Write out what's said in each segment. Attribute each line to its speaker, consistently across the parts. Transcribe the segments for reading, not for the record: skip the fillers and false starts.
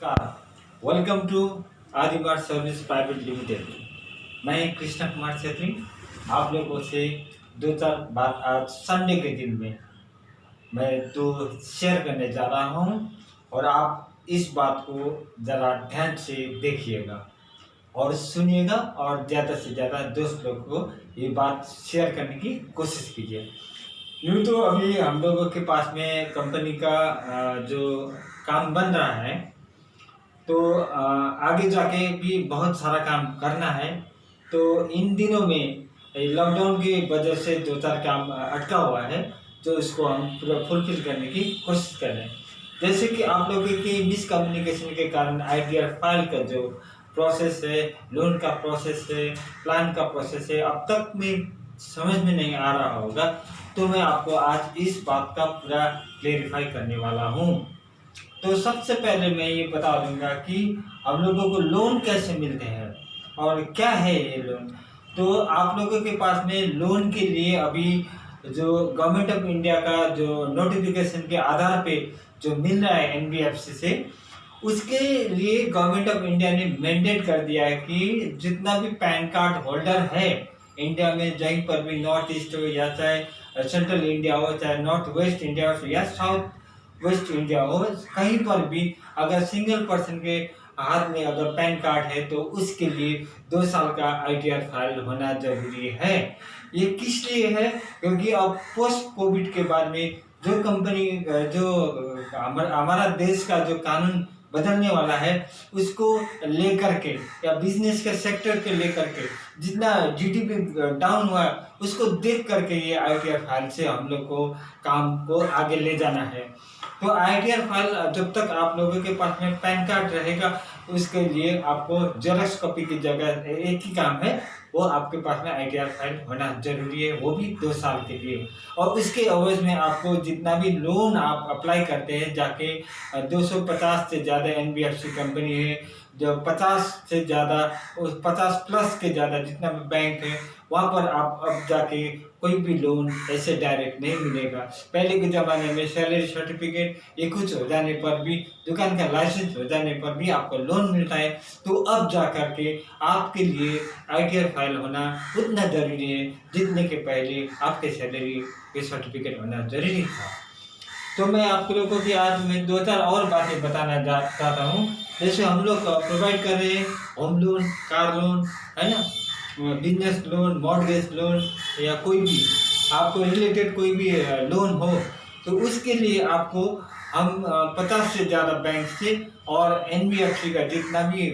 Speaker 1: Welcome to आदिवार service private limited. मैं कृष्ण कुमार छेत्री आप लोगों से दो चार बात आज संडे के दिन में मैं तो शेयर करने जा रहा हूं और आप इस बात को ज़रा ध्यान से देखिएगा और सुनिएगा और ज़्यादा से ज़्यादा दोस्त लोग को ये बात शेयर करने की कोशिश कीजिए। यूँ तो अभी हम लोगों के पास में कंपनी का जो काम बन रहा है तो आगे जाके भी बहुत सारा काम करना है। तो इन दिनों में लॉकडाउन की वजह से दो चार काम अटका हुआ है जो इसको हम पूरा फुलफिल करने की कोशिश कर रहे हैं। जैसे कि आप लोगों की मिसकम्युनिकेशन के कारण आईटीआर फाइल का जो प्रोसेस है, लोन का प्रोसेस है, प्लान का प्रोसेस है, अब तक में समझ में नहीं आ रहा होगा। तो मैं आपको आज इस बात का पूरा क्लेरिफाई करने वाला हूँ। तो सबसे पहले मैं ये बता दूंगा कि हम लोगों को लोन कैसे मिलते हैं और क्या है ये लोन। तो आप लोगों के पास में लोन के लिए अभी जो गवर्नमेंट ऑफ इंडिया का जो नोटिफिकेशन के आधार पे जो मिल रहा है एनबीएफसी से, उसके लिए गवर्नमेंट ऑफ इंडिया ने मैंडेट कर दिया है कि जितना भी पैन कार्ड होल्डर है इंडिया में, कहीं पर भी नॉर्थ ईस्ट हो या चाहे सेंट्रल इंडिया हो, चाहे नॉर्थ वेस्ट इंडिया हो या साउथ वेस्ट इंडिया हो, कहीं पर भी अगर सिंगल पर्सन के हाथ में अगर पैन कार्ड है तो उसके लिए 2 साल का आईटीआर फाइल होना जरूरी है। ये किस लिए है? क्योंकि अब पोस्ट कोविड के बाद में जो कंपनी जो हमारा देश का जो कानून बदलने वाला है उसको लेकर के या बिजनेस के सेक्टर के लेकर के जितना जीडीपी डाउन हुआ उसको देख करके ये आईटीआर फाइल से हम लोग को काम को आगे ले जाना है। तो आईटीआर फाइल जब तक आप लोगों के पास में पैन कार्ड रहेगा उसके लिए आपको जेरॉक्स कॉपी की जगह एक ही काम है, वो आपके पास में आईटीआर फाइल होना जरूरी है, वो भी 2 साल के लिए। और उसके एवज में आपको जितना भी लोन आप अप्लाई करते हैं जाके 250 से ज़्यादा एनबीएफसी कंपनी है, जो 50 से ज़्यादा 50 प्लस के ज़्यादा जितना भी बैंक है वहाँ पर आप अब जाके कोई भी लोन ऐसे डायरेक्ट नहीं मिलेगा। पहले के ज़माने में सैलरी सर्टिफिकेट ये कुछ हो जाने पर भी, दुकान का लाइसेंस हो जाने पर भी आपको लोन मिलता है। तो अब जा कर के आपके लिए आईटीआर फाइल होना उतना ज़रूरी है जितने के पहले आपके सैलरी के सर्टिफिकेट होना ज़रूरी था। तो मैं आप लोगों की आज मैं 2-4 और बातें बताना चाहता हूँ। जैसे हम लोग प्रोवाइड कर रहे हैं होम लोन, कार लोन, है ना, बिजनेस लोन, मॉर्गेज लोन या कोई भी आपको रिलेटेड कोई भी लोन हो तो उसके लिए आपको हम 50 से ज़्यादा बैंक से और एनबीएफसी का जितना भी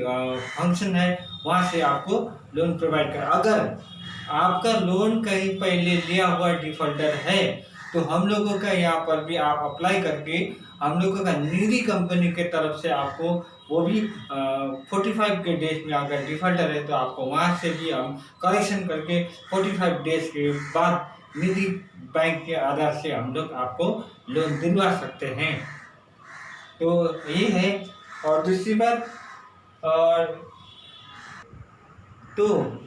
Speaker 1: फंक्शन है वहाँ से आपको लोन प्रोवाइड कर। अगर आपका लोन कहीं पहले लिया हुआ डिफॉल्टर है तो हम लोगों का यहाँ पर भी आप अप्लाई करके हम लोगों का निधि कंपनी के तरफ से आपको वो भी 45 के डेज में अगर डिफॉल्टर है तो आपको वहाँ से भी हम करेक्शन करके 45 डेज के बाद निधि बैंक के आधार से हम लोग आपको लोन दिलवा सकते हैं। तो ये है। और दूसरी बात, और तो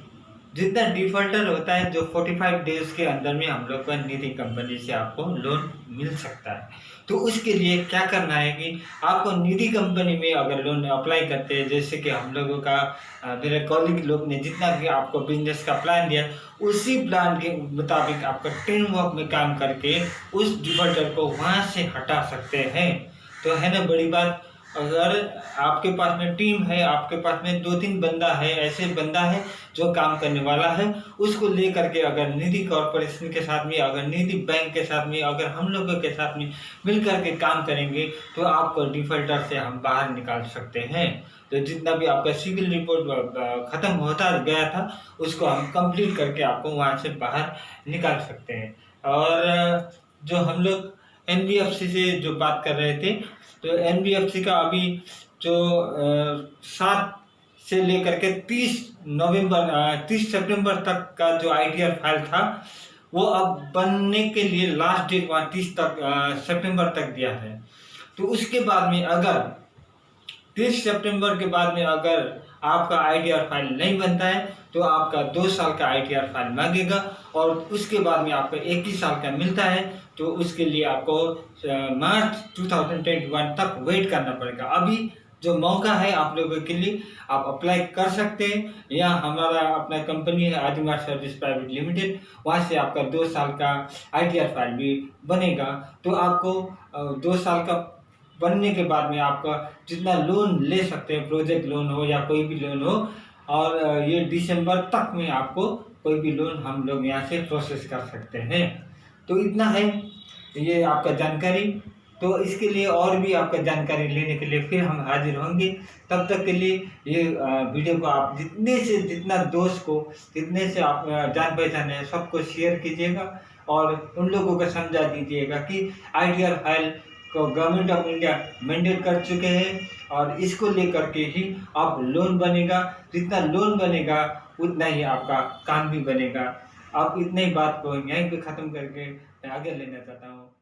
Speaker 1: जितना डिफॉल्टर होता है जो 45 डेज के अंदर में हम लोग का निधि कंपनी से आपको लोन मिल सकता है। तो उसके लिए क्या करना है कि आपको निधि कंपनी में अगर लोन अप्लाई करते हैं, जैसे कि हम लोगों का मेरे कॉलीग लोग ने जितना भी आपको बिजनेस का प्लान दिया उसी प्लान के मुताबिक आपका टीम वर्क में काम करके उस डिफॉल्टर को वहाँ से हटा सकते हैं। तो है ना बड़ी बात। अगर आपके पास में टीम है, आपके पास में 2-3 बंदा है, ऐसे बंदा है जो काम करने वाला है, उसको लेकर के अगर निधि कॉर्पोरेशन के साथ में, अगर निधि बैंक के साथ में, अगर हम लोगों के साथ में मिल करके काम करेंगे तो आपको डिफॉल्टर से हम बाहर निकाल सकते हैं। तो जितना भी आपका सिविल रिपोर्ट ख़त्म होता गया था उसको हम कंप्लीट करके आपको वहाँ से बाहर निकाल सकते हैं। और जो हम लोग एनबीएफसी से जो बात कर रहे थे, तो एनबीएफसी का अभी जो 7 से लेकर के 30 सितंबर तक का जो आईटीआर फाइल था वो अब बनने के लिए लास्ट डेट वहाँ 30 सितंबर तक दिया है। तो उसके बाद में अगर 30 सितंबर के बाद में अगर आपका आईटीआर फाइल नहीं बनता है तो आपका 2 साल का आईटीआर फाइल मांगेगा और उसके बाद में आपका 1 ही साल का मिलता है। तो उसके लिए आपको मार्च 2021 तक वेट करना पड़ेगा। अभी जो मौका है आप लोगों के लिए, आप अप्लाई कर सकते हैं। या हमारा अपना कंपनी है आदिमार्ट सर्विस प्राइवेट लिमिटेड, वहाँ से आपका 2 साल का ITR फाइल भी बनेगा। तो आपको 2 साल का बनने के बाद में आपका जितना लोन ले सकते हैं, प्रोजेक्ट लोन हो या कोई भी लोन हो, और ये दिसंबर तक में आपको कोई भी लोन हम लोग यहाँ से प्रोसेस कर सकते हैं। तो इतना है ये आपका जानकारी। तो इसके लिए और भी आपका जानकारी लेने के लिए फिर हम हाजिर होंगे। तब तक के लिए ये वीडियो को आप जितने से जितना दोस्त को, जितने से आप जान पहचान है सबको शेयर कीजिएगा और उन लोगों को समझा दीजिएगा कि ITR फाइल को गवर्नमेंट ऑफ इंडिया मैंडेट कर चुके हैं और इसको लेकर के ही आप लोन बनेगा। जितना लोन बनेगा उतना ही आपका काम भी बनेगा। आप इतने ही बात को यहीं पे ख़त्म करके मैं आगे लेना चाहता हूँ।